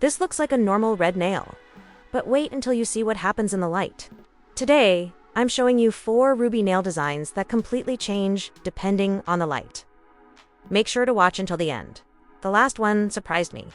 This looks like a normal red nail, but wait until you see what happens in the light. Today, I'm showing you 4 ruby nail designs that completely change depending on the light. Make sure to watch until the end. The last one surprised me.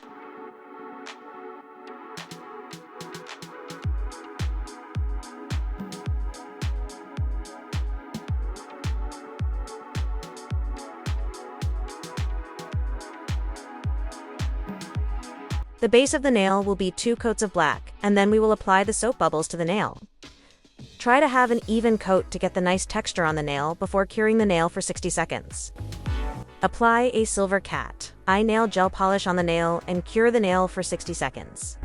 The base of the nail will be 2 coats of black, and then we will apply the soap bubbles to the nail. Try to have an even coat to get the nice texture on the nail before curing the nail for 60 seconds. Apply a silver cat eye nail gel polish on the nail and cure the nail for 60 seconds.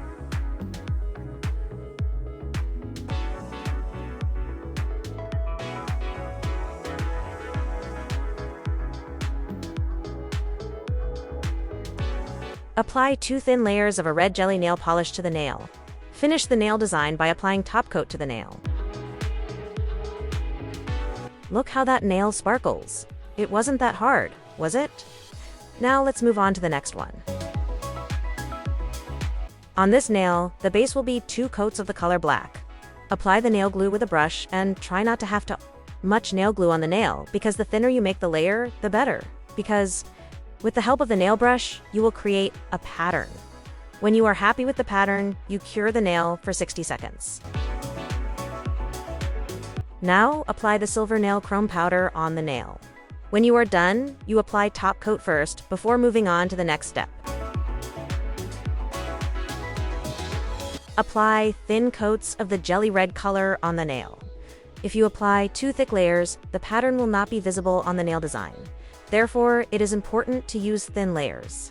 Apply 2 thin layers of a red jelly nail polish to the nail. Finish the nail design by applying top coat to the nail. Look how that nail sparkles. It wasn't that hard, was it? Now let's move on to the next one. On this nail, the base will be 2 coats of the color black. Apply the nail glue with a brush and try not to have much nail glue on the nail, because the thinner you make the layer, the better. Because with the help of the nail brush, you will create a pattern. When you are happy with the pattern, you cure the nail for 60 seconds. Now, apply the silver nail chrome powder on the nail. When you are done, you apply top coat first before moving on to the next step. Apply thin coats of the jelly red color on the nail. If you apply 2 thick layers, the pattern will not be visible on the nail design. Therefore, it is important to use thin layers.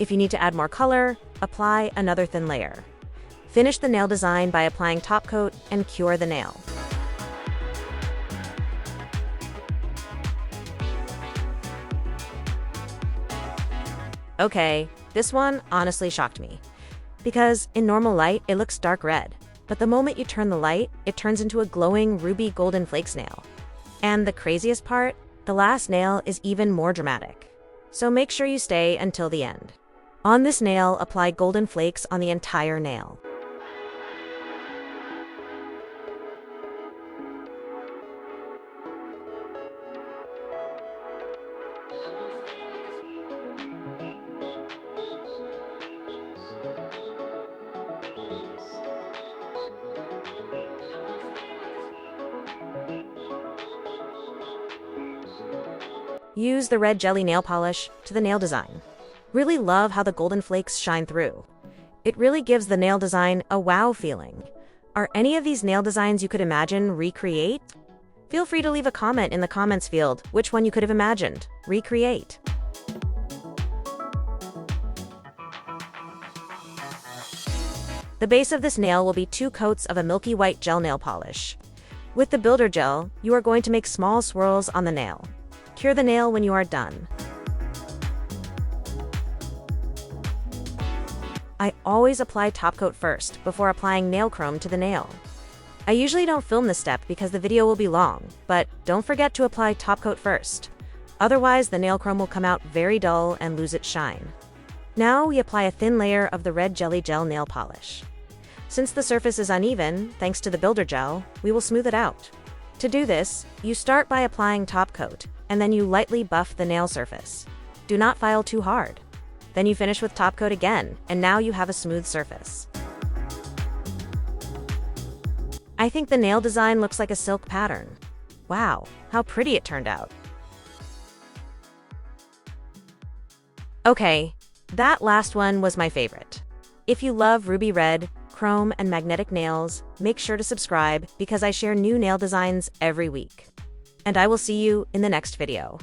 If you need to add more color, apply another thin layer. Finish the nail design by applying top coat and cure the nail. Okay, this one honestly shocked me. Because in normal light, it looks dark red. But the moment you turn the light, it turns into a glowing ruby golden flakes nail. And the craziest part? The last nail is even more dramatic. So make sure you stay until the end. On this nail, apply golden flakes on the entire nail. Use the red jelly nail polish to the nail design. Really love how the golden flakes shine through. It really gives the nail design a wow feeling. Are any of these nail designs you could imagine recreate? Feel free to leave a comment in the comments field which one you could have imagined recreate. The base of this nail will be 2 coats of a milky white gel nail polish. With the builder gel, you are going to make small swirls on the nail. Cure the nail when you are done. I always apply top coat first before applying nail chrome to the nail. I usually don't film this step because the video will be long, but don't forget to apply top coat first. Otherwise, the nail chrome will come out very dull and lose its shine. Now we apply a thin layer of the red jelly gel nail polish. Since the surface is uneven, thanks to the builder gel, we will smooth it out. To do this, you start by applying top coat, and then you lightly buff the nail surface. Do not file too hard. Then you finish with top coat again, and now you have a smooth surface. I think the nail design looks like a silk pattern. Wow, how pretty it turned out. Okay, that last one was my favorite. If you love ruby red, chrome, and magnetic nails, make sure to subscribe because I share new nail designs every week. And I will see you in the next video.